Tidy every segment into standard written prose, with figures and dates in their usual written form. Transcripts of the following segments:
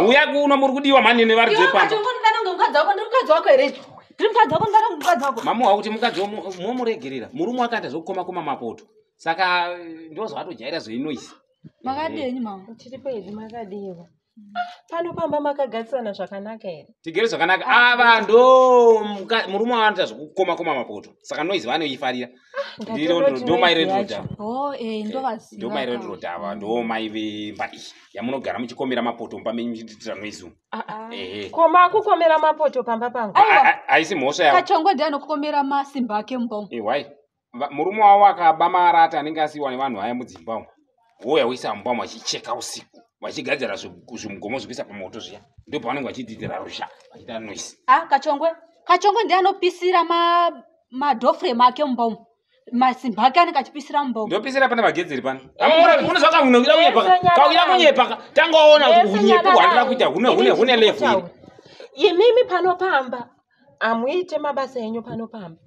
Uya kuno muri kudiwa mani nevari dzepamba. Kachongo ndana mukadzi wako ndikadzi wako ere. Ndiri mukadzi wako ndana mukadzi wako. Mamu wakuti mukadzi muregerera. Murume akaita zvokukoma mapoto. Saka ndozva atojaira zveinoisi. Makadini mama. Tiri pedzi makadiwa. Panopamba makagarisana zvakanaka ere? Tigere zvakanaka. Ava ndo murume anoita zvokukoma mapoto. Saka noise vanoifarira. Ndo mai redrodha. Oh ndovaziva. Ndo mai redrodha ava ndo mai vembadi. Yamunogara muchikomera mapoto pamenyu muchiitira noise. Koma kukomera mapoto pamba pangu. Haisi mhosva yavo. Kachongo ndiye anokukomera masimba ake mumba. Why? Murume wavo akaba marata anenge asiwa nevanhu vaya mudzimba umo. Woya uisa mumba vachicheka usiku. Vachigadzira zvimugomo zvekuisa pamoto zviya. Ndipo pavanenge vachidzidzira rusha. Vachiita noise. Kachongo ndiye anopisira madhoframe ake mumba umo. Masimba ake anenge achipisira mumba umo. Ndopisira pana magedzeri pana. Unozvaka unokuda kunyepaka. Kauya kunyepaka. Tangaona kuti unyepa hwandira kuita hune level. Imimi panopamba. Amuite mabasa enyu panopamba.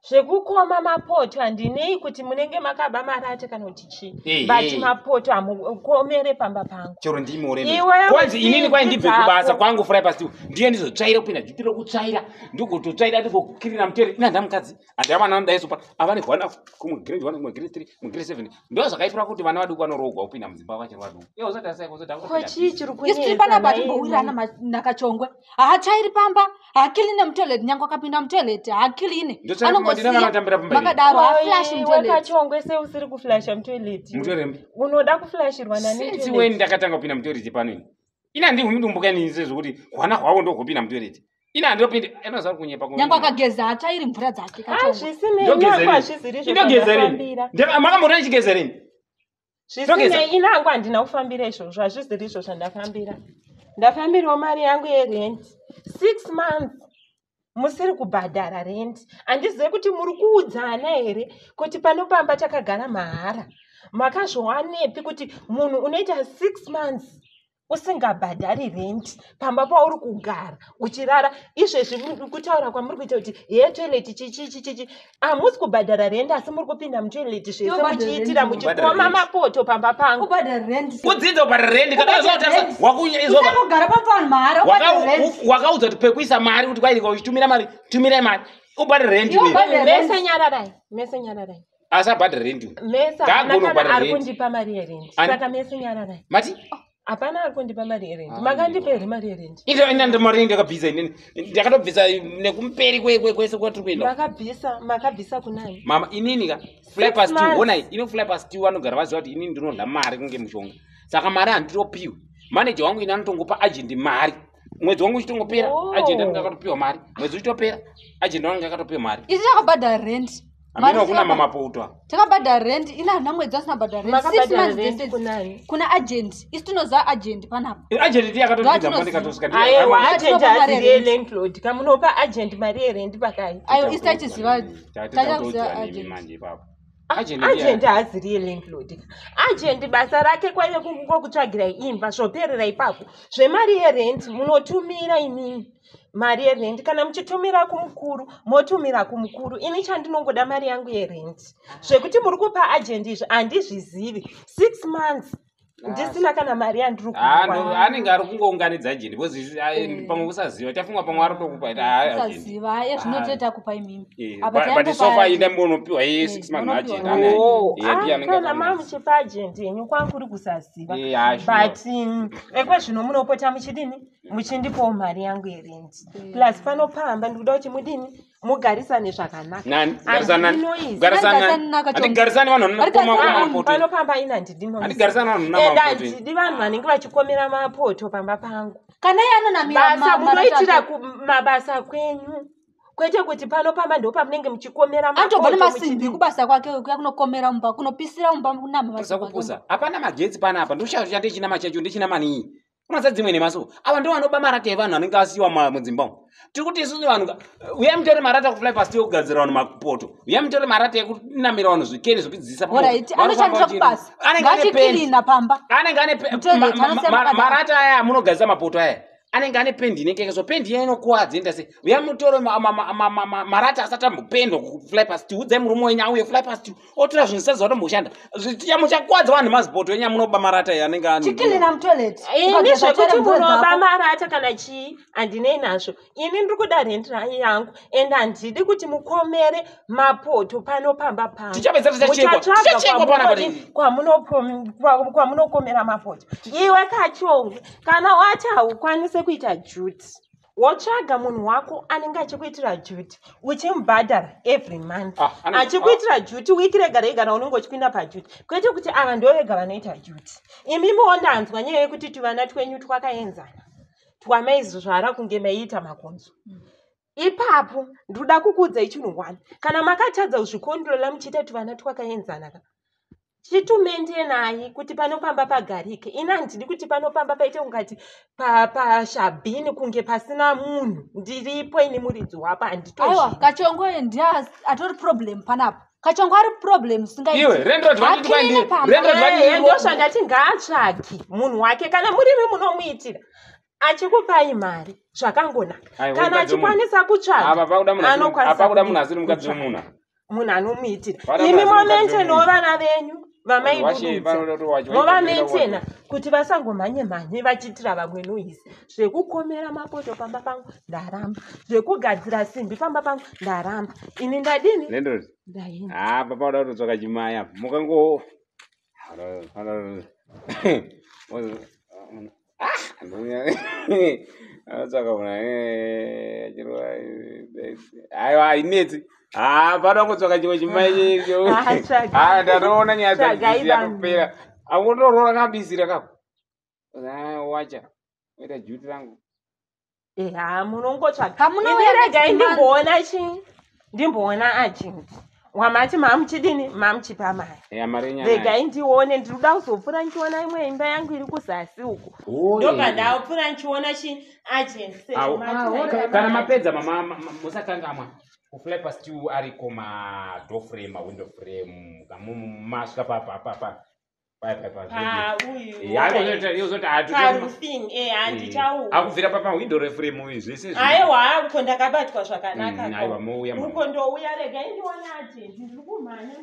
Zvekukoma mapoto handinei kuti munenge makaba marate kana kuti chii. Bati mapoto amukomere pamba pangu. Choro ndimi oreme. Kwanzi inini kwai ndibve kubasa kwangu fry past ndiye ndizotsvaira kupinda jipiro kutsvaira ndikutotsvaira ndikukirira mutere ina ndamukadzi andavana ndaiso pa avane hwana kumwe grade 1 kumwe grade 3 kumwe grade 7 ndo zvakaipira kuti vana vaduku vanorogwa kupinda mudzimba vachiri vaduku. Iye usati sai kozota kochi chiri kunyeza. Isi pana bati ngowirana nakachongwe. Hachairi pamba, hakiline mutoilet nyango akapinda mutoilet, hakiline. Makadaro aflash mutoilet. Wakachongwe se usiri kuflasha mutoilet. Mutorembi. Unoda kuflashirwa nani mutoilet. Sisi wewe ndakatanga kupinda mutoilet pano. Ina ndi humidumbuka ni zvokuti hwana hwawo ndo kupinda mutoilet. Ina ndopinda enoza kunyepa kwa. Nyango akageza hachairi mvura dzake kachongwe. Zvisine nyango azviziri zvokufambira. Makamura chigezereni. Zvisine inangu handina kufambira izvozvo azviziri izvo zvandafambira. Ndafambirawo mari yangu yerent 6 months. Musiri kubhadhara rent. Handizivi kuti muri kuudzana here kuti panopamba takagara mahara. Makazvowanepi kuti munhu unoita 6 months usingabhadhari rent pamba pauri kugara uchirara izvezvi kutaura kwamuri kuita kuti toilet chichi hamusi kubhadhara rent asi muri kupinda mutoilet zvese muchiitira muchikoma mapoto pamba pangu. Kubhadhara rent. Kudzidza kubhadhara rent kakazotasa wakugara pavanhu mahara wakaudza kuti pekuisa mari kuti kwaidika uchitumira mari tumirai mari ubhadhara rent. Mese nyararai. Asa bhadhara rent. Mesa kana ari kundipa mari yerent. Saka mese nyararai. Mati? Hapana ari kundipa mari yerent. Makandipere mari yerent. Ina ndamari ndakabvisa inini. Ndakatobvisa nekumperi kwese kwatiri kuenda. Makabvisa kunani? Mama inini ka fly past you onai ino fly past you vanogara vaziva kuti inini ndinodla mari kunge mushonga. Saka mari handitopiwa. Manager wangu ina anotongopa agent mari. Mwedzi wangu uchitongopera agent anenge akatopiwa mari. Mwedzi uchitopera agent wangu akatopiwa mari. Isi yakabhadhara rent. Amino kuna mama poto. Takabhadhara rent ina namwedzi asina bhadhara rent. Makabhadhara rent kunani? Kuna agent. Isi tunoza agent panapa. Agent ndiye akatopinda mari katosika. Aiwa agent aziriye landlord. Kamunopa agent mari yerent pakai. Ayo isi tachiziva. Tachakuziva agent manje papo. Agent aziriye landlord. Agent basa rake kwaive kungokutsvagira imba zvoperera ipapo. Zvemari yerent munotumira inini. Mari yerent kana muchitumira kumukuru motumira kumukuru ini chandinongoda mari yangu yerent zvekuti muri kupa agent izvo handizvizivi 6 months ndisina kana mari yandiri kupa. Anenge ari kungounganidza agent because pamwe usaziva tafunga pamwe ari kutokupa usaziva zvinotoita kupa imimi. But so far inde munopiwa 6 months agent. Kana mamuchipa agent yenyu kwangu uri kusaziva. But ekwezvino munopota muchidini muchindipawo mari yangu yerent. Plus panopamba ndikuda kuti mudini mugarisane zvakanaka. Nani? Garisana. Garisana vanhu vanokoma mapoto. Panopamba ina ndidinoisa. Garisana vanhu namapoto. Ndidi vanhu vanenge vachikomera mapoto pamba pangu. Kana yanonamira basa munoitira mabasa kwenyu. Kwete kuti panopamba ndo pamunenge muchikomera mapoto. Antobva nemasimbi kubasa kwake kunokomera mumba kunopisira mumba kunama basa kupusa. Hapana magetsi panapa ndoshauri ndichina machacho ndichina mani. Unoza dzimwe nemaso. Ava ndo vanoba marata evanhu vanenge asiwa mudzimba. Tiri kuti isusu vanhu uya mutore marata kufly past yokugadzira vanhu mapoto. Uya mutore marata ekunamira vanhu zvikeni zvokudzidzisa pamoto. Alright, anoshandisa kubasa. Ngachikilina pamba. Anenge ane marata aya munogadzisa mapoto aya. anenge ane pendi inenge so pendi yeno kuadze enda se uya mutoro marata asatambopendwa ku flypast udze murumo wenyawo flypast otora zvinhu zvatomboshanda zvitia muchakwadza vanhu mazipoti wenya munoba marata yanenge ane chikili na toilet ini zvekuti munoba marata kana chi andinei nazvo ini ndiri kuda rent yangu ende handidi kuti mukomere mapoto panopamba pangu tichapedza tichachekwa pana pati kwamunokomera mapoto iwe Kachongwe kana wati haukwanise kuita duty wotsvaga munhu wako anenge achikuitira duty uchimubhadhara every month achikuitira duty wiki rega rega naunenge uchipinda paduty kwete kuti ava ndo vega vanoita duty imimiwo ndanzwa nyaya yekuti tuvana twenyu twakaenzana twamaizvara kunge maiita makonzo ipapo ndoda kukuudzai chinhu 1 kana makatadza kuzvikondorola muchiita tuvana twakaenzana chitumende naye kuti panopamba pagarike ina handidi kuti panopamba paite ungati pashabhini kunge pasina munhu ndiripo ini muridzi wapo handitozvi aiwa Kachongwe ndiye atori problem panapa Kachongwe ari problem singaiti iwe rendo zvanditi kwandi ndo zvandati ngaatsvagi munhu wake kana murimi munomuitira achikupai mari zvakangonaka kana achikwanisa kutsvaga apakuda munhu asiri mukadzi wemunhu munhu anomuitira imi momente novana venyu vamaimovamentena kuti vasangomhanye vachiitira vamwe noisi zvekukomera mapoto pamba pangu ndaramba zvekugadzira simbi pamba pangu ndaramba ini ndadini nendoti papa uda kutotsoka chimaya mukango aiwa inetsi pada kutsoka chimwe chimai ndanoona nyaya dzabisi yakupera akundorora kabisira kako wacha oita juti rangu munongotsvaga iregai ndimboona chi ndimboona ajenti wamati mamuchidini mamuchipa mari regai ndione ndinoda kuzopfuura ndichiona imwe imba yangu iri kuzasi uku ndobva ndapfuura ndichiona chi ajenti kana mapedza musakangamwa kuflypast ariko door frame window frame masvika akubvira papa window reframe uyu zvese aiwa uko ndakabatwa zvakanaka uko ndouya regai ndiona ajenti ndiri kumhanya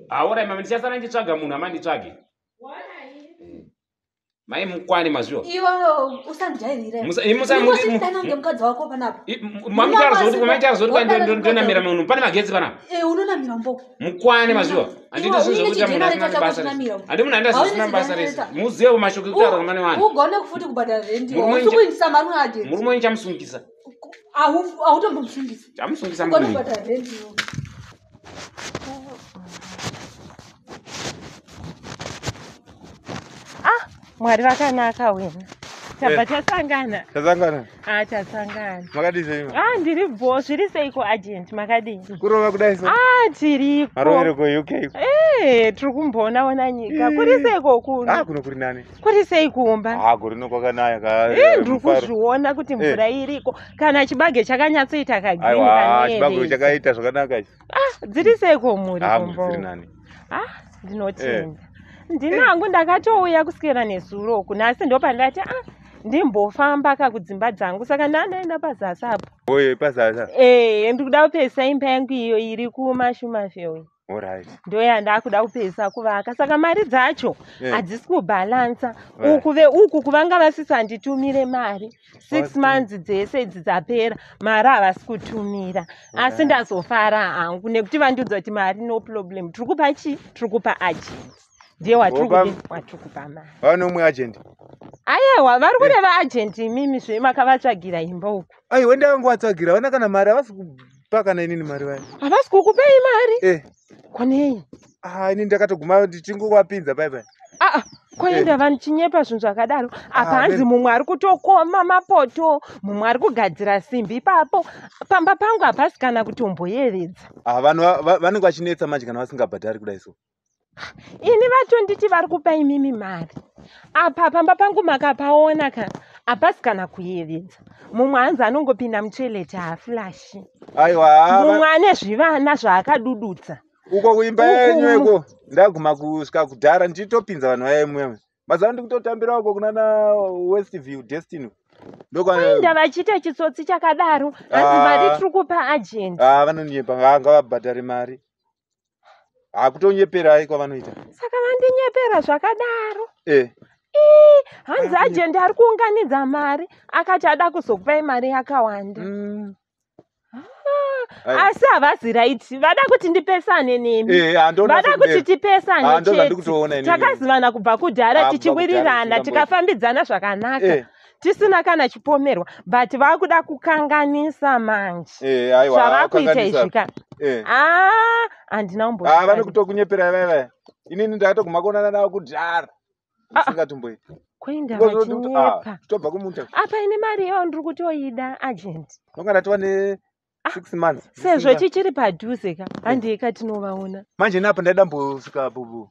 aura mama ndichasara ndichitsvaga munhu amanditsvage mai mukwane mazviwa iwo usandijairire musanditanange mukadzi wako panapa mamutaura zoti kwandonamira munhu pane magetsi panapa unonamira mboko mukwane mazviwa handiti zvinhu zvokuita munhu asina basa handi munhu andazvisina basa rese muzive mashoko ekutaura kwamane wani ugone kufuti kubhadhara rendi usikuindisa mari unajenti murume wenyu chamusungisa autombomusungisa chamusungisa ugone kubhadhara rendi Mwari vakanaka wena. Tabva tasangana. Tasangana? Tasangana. Makadii seiko? Ndiri boss, zviri seiko agent, makadii? Kurova kudai so? Tiriko. Marovero ko UK? Tiri kumboona ona nyika. Kuri seiko kuno? Kuno kuri nani? Kuri seiko kumba? Kurino kwakanaya ka. Ndiri kuzviona kuti mvura iriko. Kana chibage chakanyatsoita ka green kana yeye. Chibage chakaita zvakanaka ichi. Dziri seiko muri kumba? Kuri nani? Ndinotenda. Ndinangu ndakatouya kusikira nezuro kunasi ndopandati ndimbofamba kakudzimba dzangu saka ndanoenda pazasi apo. Oye pazasi? Ndikuda kupesa imba yangu iyo iri kuMashumaville. Alright. Ndo yandakuda kupesa kuvaka saka mari dzacho hadzisi kubhalansa. Uku kuvanga vasisi handitumire mari 6 months dzese idzi dzapera mari havasi kutumira asi ndazofara hangu nekuti vandiudza kuti mari no problem. Tiri kupa chi? Tiri kupa agent. Ndiye watirikupa mari. Vanomwe agent? Aiwa vari kureva agent imimi zvemakavatsvagira imba uku. Aiwa ndakangovatsvagira vana kana mari havasi kupa kana inini mari vaya? Havasi kukupei mari? Konei? Ini ndakatoguma tichingovapinza paipai. Koenda vanhu chinyepa zvinhu zvakadaro apa hanzi mumwe ari kutokoma mapoto mumwe ari kugadzira simbi ipapo pamba pangu hapasi kana kutomboyevedza. Vanhu vanenge vachinetsa manje kana vasingabhadhari kudai so. Ini vatonditi vari kupa imimi mari apa pamba pangu makapaona kana hapasi kana kuyevedza. Mumwe hanzi anongopinda mutoileti hafulashi. Aiwa mumwe ane zvivana zvaakadududza uko kuimba yenyu iko ndaguma kusvika kudhara ndichitopinza vanhu vaemwe mazuva ndikutotambira uko kunana Westview Destiny Kuenda vachita chitsotsi chakadaro hanzi mari tiri kupa agent. Vanonyepa ngavabhadhare mari. Kutonyeperai kwavanoita. Saka vandinyepera zvakadaro. Hanzi agent ari kuunganidza mari akati ada kuzokupai mari yakawanda. Asi havasi right. Vada kuti ndipesane nemi. Vada kuti tipesane chete. Takazivana kubva kudhara tichiwirirana tikafambidzana zvakanaka. Tisina kana chipomerwa but vakuda kukanganisa manje. Zvavakuita izvika. Handina umboziva. Vanokutokunyepera vaya. Inini ndakatoguma kuonana navo kudhara. Singatomboita. Kuenda vachinyepa. Tobva kumunta. Apa ine mari iyo ndiri kutoida agent. Nongana tova ne 6 months. Sezvo chichiri padhuze ka handika tinovaona. Manje napa ndaida mbosvika bubu.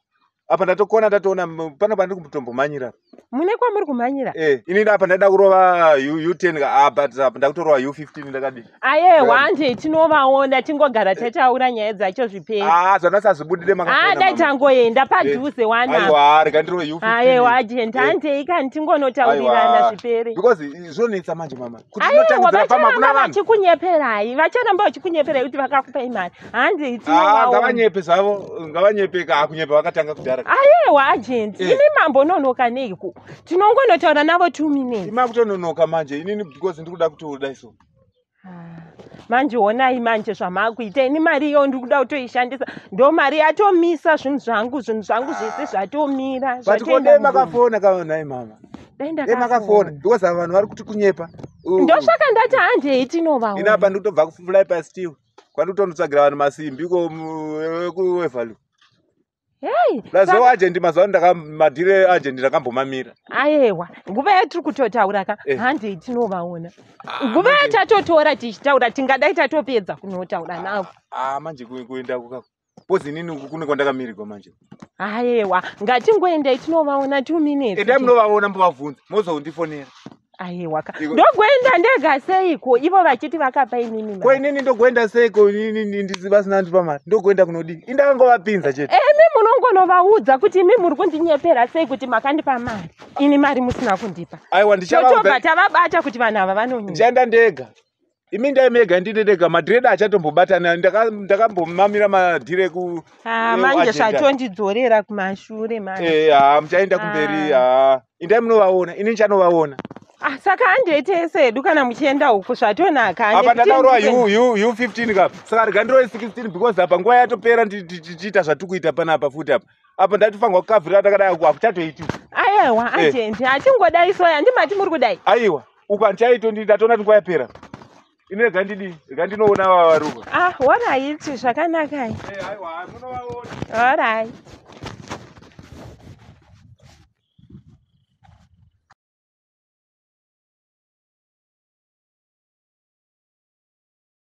Apa ndatokona ndatoona pana pandi kutombomanyira. Mune kwamuri kumanyira? Ini ndapa ndaida kurova U10 but ndakutorova U15 ndakadi. Ayewa hande tinovaona tingogara tataura nyaya dzacho zviperi. Zvana sazvibudire makaona. Dai tangoenda padhuze wana. Aiwa rekandirova U15. Ayewa agent hande ikani tingonotaurirana zviperi. Because zvonetsa manje mama. Kuti unotangidzira pama kuna vanhu. Vachikunyeperai, vacharamba vachikunyeperai kuti vakakupai mari. Hande tinovaona. Ngavanyepe zvavo, ngavanyepeka kunyepa vakatanga kudhara. Ayewa agent, ini mambo nonoka neiko. Tinongonotaura navo 2 minutes. Ima kutononoka manje, inini because ndikuda kutoda iso. Manje onai manje zvamakuita ini mari iyo ndiri kuda kutoishandisa. Ndo mari yatomisa zvinhu zvangu zvese zvatomira. Vatikode makafona kaonai mama. Makafona because vanhu vari kuti kunyepa. Ndosvaka ndati hande tinovaona. Ina apa ndikutobva kufly pa steel. Kwandikutonotsvagira vanhu masimbi kuEvalu. Hey, Lazo agent mazuva ndakamadhire agent ndakambomamira. Ayewa, nguva yatiri kutotaura ka hande tinovaona. Nguva yatatotora tichitaura tingadai tatopedza kunotaura navo. Manje kuenda kukako. Pozi nini kune kwandakamirirwa manje. Ayewa, ngatingoenda tinovaona 2 minutes. Endai munovaona mbovabvunza, mozondifonera. Ayewa ka. Ndogoenda ndega seiko ivo vachiti vakapai nini mari. Ko inini ndogoenda seiko inini ndisina ndipa mari. Ndogoenda kunodini? Indakangovapinza chete. Emi munongonovaudza kuti imi muri kundinyepera sei kuti makandipa mari. Ini mari musina kundipa. Aiwa ndichava tavabata kuti vanhu ava vanonyenya. Ndichaenda ndega. Imi ndaimega ndine ndega madhireda achatombobatana ndakambomamira madhire ku manje zvatondidzorera kumashure manje. Muchaenda kumberi. Indai munovaona, ini ndichanovaona. Saka handete edu kana muchienda uko zvatonaka. Apa ndataurwa U15 kapa. Saka regandirove 16 because apa nguva yatopera tichiita zvatikuita panapa futi apa. Apa ndatofanirwa kukavhirira takadai akuchatoiti. Ayewa agent atingodai soya ndimati muri kudai. Aiwa uka ndichaito ndatoona nguva yapera. Ine rega ndidi rega ndinoona varuka. Alright zvakanaka. Aiwa munovaona. Alright.